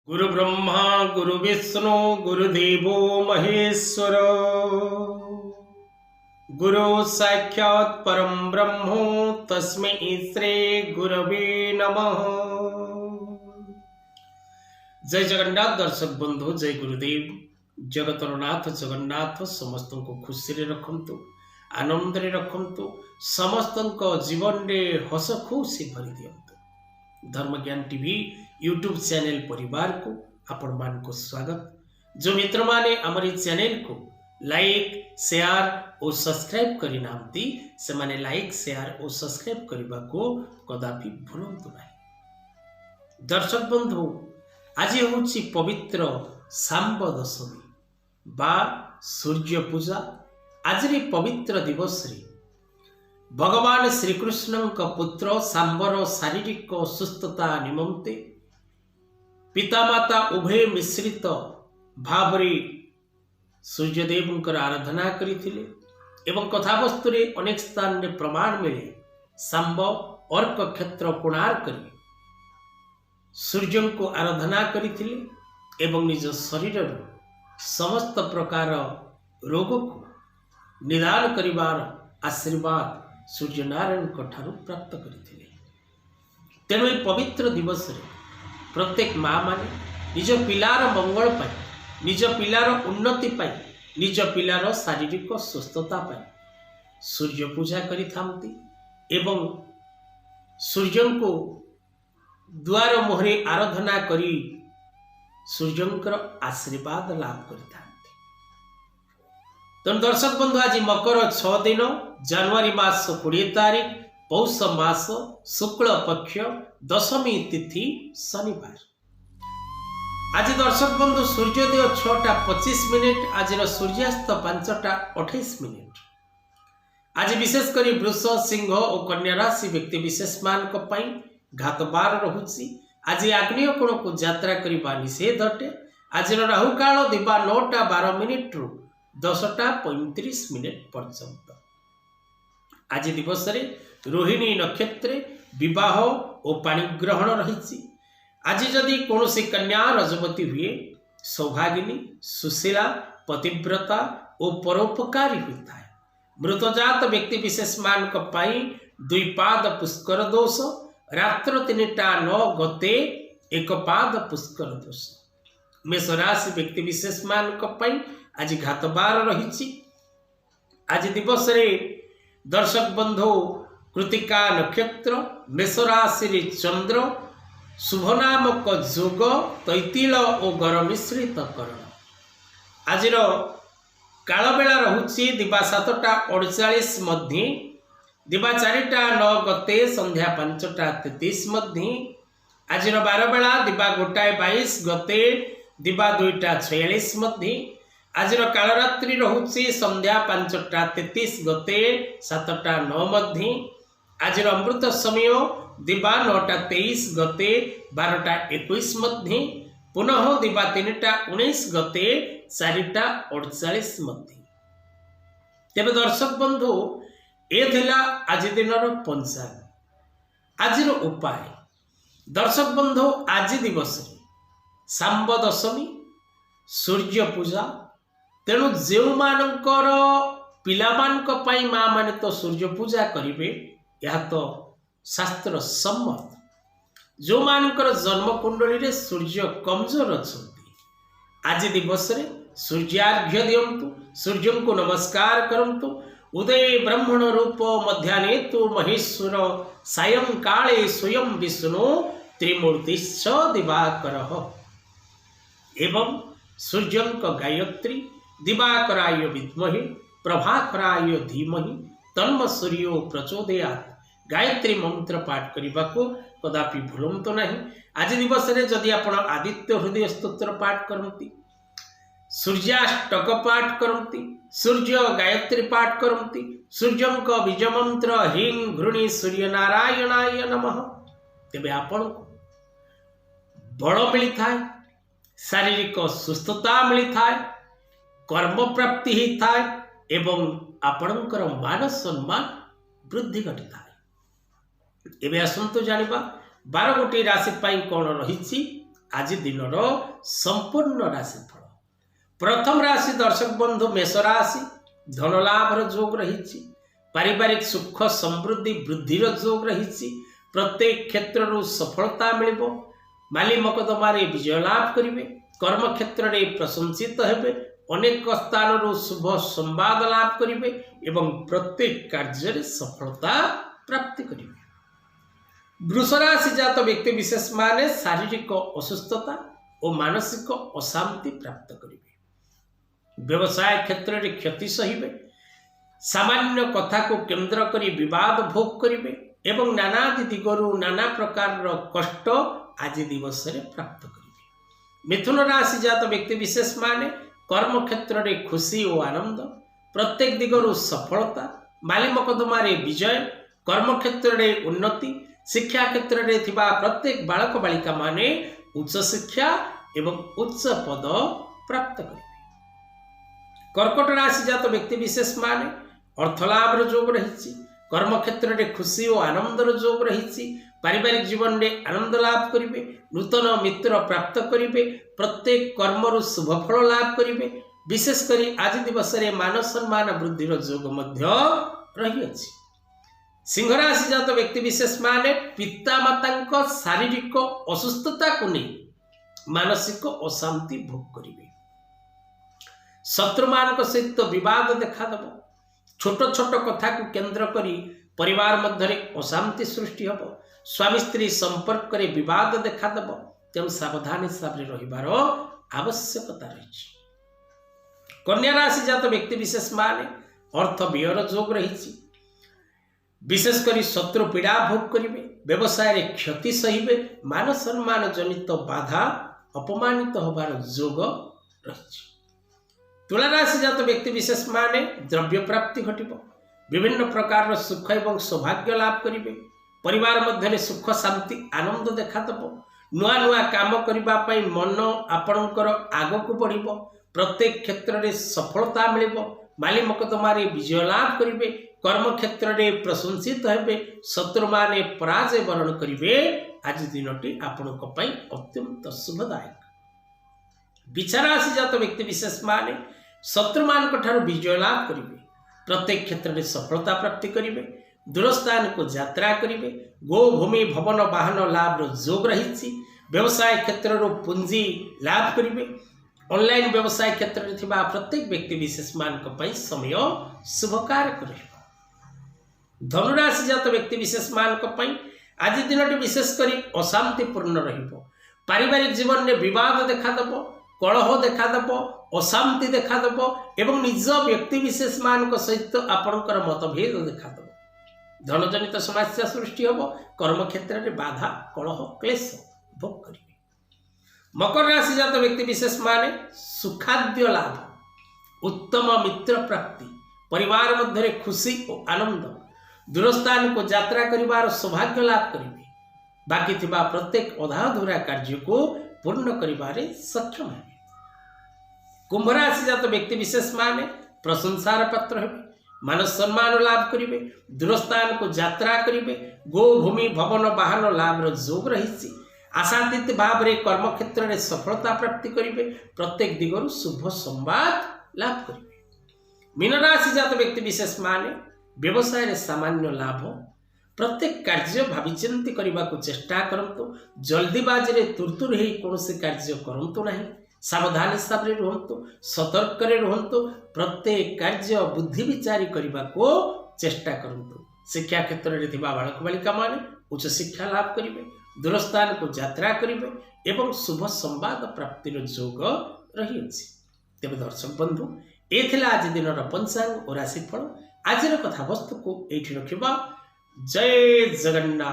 गुरु ब्रह्मा गुरु विष्णु गुरुदेवो महेश्वर गुरु साक्षात् परम ब्रह्मो तस्मै श्री गुरवे नमः। जय जगन्नाथ दर्शक बंधु, जय गुरुदेव। जगतर नाथ जगन्नाथ समस्त को खुशी रे रखंतु, आनंद रे रखंतु, समस्त जीवन रे हस खुशी भरी दियंतु। धर्म ज्ञान टीवी यूट्यूब चैनल परिवार को आपण मान को स्वागत। जो मित्र माने हमारी चैनल को लाइक शेयर और सब्सक्राइब करि नांती से माने लाइक शेयर और सब्सक्राइब करबा को कदापि भूलंतु नहीं। दर्शक बंधु, आज होची पवित्र सांब दशमी बा सूर्य पूजा। आज रे पवित्र दिवस रे भगवान श्रीकृष्ण का पुत्र सांबर शारीरिक सुस्थता निमंते पितामाता उभय मिश्रित भावरे सूर्यदेव आराधना करथिले एवं कथावस्तु रे अनेक स्थान रे प्रमाण मिले। सांब अर्क क्षेत्र कोणार करी सूर्य को आराधना करथिले एवं निज शरीर समस्त प्रकार रोग को निदान करिवार आशीर्वाद सूर्यनारायण ठारू प्राप्त करथिले। तेणु पवित्र दिवस रे प्रत्येक माँ माने निज पिलार मंगल पाई, निज पिलार उन्नति पाई, निज पिलार शारीरिक सुस्थता पाई सूर्य पूजा करिथांती एवं सूर्य को द्वार मुहरे आराधना करी सूर्यंकर आशीर्वाद लाभ करिथांती। तो दर्शक बंधु, आज मकर 6 दिन जनवरी मास 20 तारीख पौष मास शुक्ल पक्ष दशमी तिथि शनिवार। आज दर्शक बंधु सूर्योदय 6:25, आज सूर्यास्त 5:28। आज विशेषकर वृष सिंह और कन्या राशि व्यक्ति विशेष मान घात बार रहुछि। आज आग्नेय कोण को यात्रा करने निषेध अटे। आज राहु काल दिबा 9:12 रु 10:35 पर्यंत। आज दिवस रे रोहिणी नक्षत्र विवाह और पाणिग्रहण रही। आज जदि कौन कन्या रजवती हुए सौभागिनी सुशीला पतिव्रता और परोपकारी होता है। मृतजात व्यक्ति विशेष मान द्विपाद पुष्कर दोष, रात्र 3:09 गते एक पाद पुष्कर दोष। मेष राशि व्यक्ति विशेष मान आज घात बार रही। आज दिवस रे दर्शक बंधु कृतिका नक्षत्र मेष राशि चंद्र शुभ नामक जोग तैतिल और गर मिश्रित करण। आज काल बेला रहुछि दिबा 7:48 मध्य, दिबा 4:09 गते संध्या 5:33 मध्य। आज बार बेला दिबा 1:22 गते दिबा 2:46 मध्य। आज कालरात्रि रहुछि संध्या 5:33 गते 7:09 मध्य। आज अमृत समय दिबा 9:23 गते 12:21 मध्य। पुनः दिबा 3:19 गते 4:48 मध्य। तेबे दर्शक बंधु, ए थिला आज दिनर पंचांग। आज उपाय दर्शक बंधु, आज दिवस सांब दशमी सूर्य पूजा। तेणु जो मानकर पिलामानक पई माँ माने तो सूर्य पूजा करिवे, यह तो शास्त्र सम्मत। जो मानकर जन्म कुंडली रे सूर्य कमजोर अछंती, आज दिवस रे सूर्यार्घ्य दियंतु, सूर्य को नमस्कार करंतु। उदय ब्रह्मण रूप मध्याह्ने तु महेश्वर, सायं काले स्वयं विष्णु, त्रिमूर्तिश्च दिवाकरः। एवं सूर्यंक गायत्री दिवाकराय विद्महे प्रभाकराय धीमहि तन्म सूर्यो प्रचोदयात्। गायत्री मंत्र पाठ करने को कदापि भूलंतु नहीं। आज दिवस रे जदि आपण आदित्य हृदय स्तोत्र पाठ करती, सूर्याष्टक पाठ करती, सूर्य गायत्री पाठ करती, सूर्यंक बीज मंत्र ह्रीं घृणी सूर्य नारायणाय नमः, तेबे आपण को बल मिलता है, शारीरिक सुस्थता मिलता है, कर्म प्राप्ति होता है एवं आपणकर मान सम्मान वृद्धि घटिता है। एबे आसंतु जानिबा 12 गोटी राशि पाई कौन रही। आज दिनर संपूर्ण राशिफल। प्रथम राशि दर्शक बंधु मेष राशि, धनलाभर जोग रही, पारिवारिक सुख समृद्धि वृद्धिर जोग रही, प्रत्येक क्षेत्र सफलता मिल, माली मकदमारे विजय लाभ करेंगे, कर्म क्षेत्र में प्रशंसित हेबे, अनेक स्थान शुभ संवाद लाभ करेंगे एवं प्रत्येक कार्य सफलता प्राप्ति करेंगे। वृष राशि जात व्यक्ति विशेष माने शारीरिक असुस्थता और मानसिक अशांति प्राप्त करेंगे। व्यवसाय क्षेत्र में क्षति सहिबे, सामान्य कथा को केंद्र करी विवाद भोग करेंगे एवं नानादि दिगरु नाना प्रकार कष्ट आज दिवस प्राप्त करेंगे। मिथुन राशि जात व्यक्ति विशेष माने कर्म क्षेत्र में खुशी और आनंद, प्रत्येक दिगरु सफलता, माली मकदमारे विजय, कर्म क्षेत्र में उन्नति, शिक्षा क्षेत्र में थिबा प्रत्येक बालक बालिका माने उच्च शिक्षा एवं उच्च पद प्राप्त करेंगे। कर्कट राशि जात व्यक्ति विशेष माने अर्थलाभ जोग रही, कर्म क्षेत्र में खुशी और आनंदर जोग रही, पारिवारिक जीवन में आनंद लाभ करेंगे, नूतन मित्र प्राप्त करेंगे, प्रत्येक कर्मरु शुभ फल लाभ करेंगे। विशेषकर आज दिवस मान सम्मान वृद्धिर जोग मध्य रही अछि। सिंह राशि जात व्यक्ति विशेष माने पिता माता शारीरिक असुस्थता को नहीं मानसिक अशांति भोग करेंगे। शत्रु मान सहित विवाद देखादेव, छोट छोट कथा को केंद्र करी परिवार मध्य अशांति सृष्टि हम, स्वामी स्त्री संपर्क करे विवाद देखादेव, तेणु सावधान हिसाब से रहिबार आवश्यकता रही। कन्या राशि जात व्यक्ति विशेष माने अर्थ व्ययर जोग रही, विशेषकर शत्रु पीड़ा भोग करेंगे, व्यवसाय क्षति सहिबे, मान सम्मान जनित बाधा अपमानित होबार जोग रही। तुला राशि जात व्यक्ति विशेष माने द्रव्य प्राप्ति घटिब, विभिन्न प्रकार सुख एवं सौभाग्य लाभ करेंगे, परिवार मध्य सुख शांति आनंद देखादेव, नुआ नुआ काम करने मन आपणकर आग को बढ़, प्रत्येक क्षेत्र में सफलता मिल, माली मकदमारे विजय लाभ करेंगे, कर्म क्षेत्र में प्रशंसित हेबे, शत्रु माने पराजय वरण करेंगे। आज दिनटी आपणक पई अत्यंत शुभदायक। बिछा राशि जात व्यक्ति विशेष माने शत्रु मान विजय लाभ करेंगे, प्रत्येक क्षेत्र में सफलता प्राप्ति करेंगे, दूरस्थान को यात्रा करेंगे, गो भूमि भवन वाहन लाभ जोग रही, व्यवसाय क्षेत्र पुंजी लाभ करेंगे, ऑनलाइन व्यवसाय क्षेत्र में थिबा प्रत्येक व्यक्ति विशेष मान समय शुभकारक रहिबो। धनुराशि जात व्यक्ति विशेष मान आज दिन विशेषकर अशांतिपूर्ण रहिबो, पारिवारिक जीवन में विवाद देखादेव, कलह देखादेव, अशांति देखादेव एवं निज व्यक्ति विशेष मान सहित आपणकर मतभेद देखादेव, धनजनित समस्या सृष्टि हम, कर्म क्षेत्र में बाधा कलह क्लेश भोग करेंगे। मकर राशि जात व्यक्ति विशेष माने सुखाद्य लाभ, उत्तम मित्र प्राप्ति, परिवार मध्य खुशी और आनंद, दूरस्थान को यात्रा करिवार सौभाग्य लाभ करेंगे, बाकी थिबा प्रत्येक अधाधुरा कार्य को पूर्ण करिवारे सक्षम है। कुंभ राशि जात व्यक्ति विशेष माने प्रशंसार पात्र हेबे, मान सम्मान लाभ करेंगे, दूरस्थान को यात्रा करेंगे, गो भूमि भवन वाहन लाभ जोग रही, आशातीत भाव रे कर्म क्षेत्र में सफलता प्राप्ति करेंगे, प्रत्येक दिगरु शुभ संवाद लाभ करेंगे। मीन राशि जात व्यक्ति विशेष माने व्यवसाय रे सामान्य लाभ, प्रत्येक कार्य भाविचिंती करने को चेष्टा करंतु, जल्दीबाजी रे तुरतुर ही कौन कार्य करंतु नहीं, सावधान हिसाब रे रुहंतु, सतर्क रे रुहंतु, प्रत्येक कार्य बुद्धि विचारी करने को चेष्टा करंतु। शिक्षा क्षेत्र में थिबा बालक बालिका माने उच्च शिक्षा लाभ करेंगे, दूरस्थान को यात्रा करेंगे एवं शुभ संवाद प्राप्तिर जोग रही अछि। तेबे दर्शक बंधु ए आज दिन पंचांग और राशिफल। आज कथा वस्तु को एठी रखिबा। जय जगन्नाथ।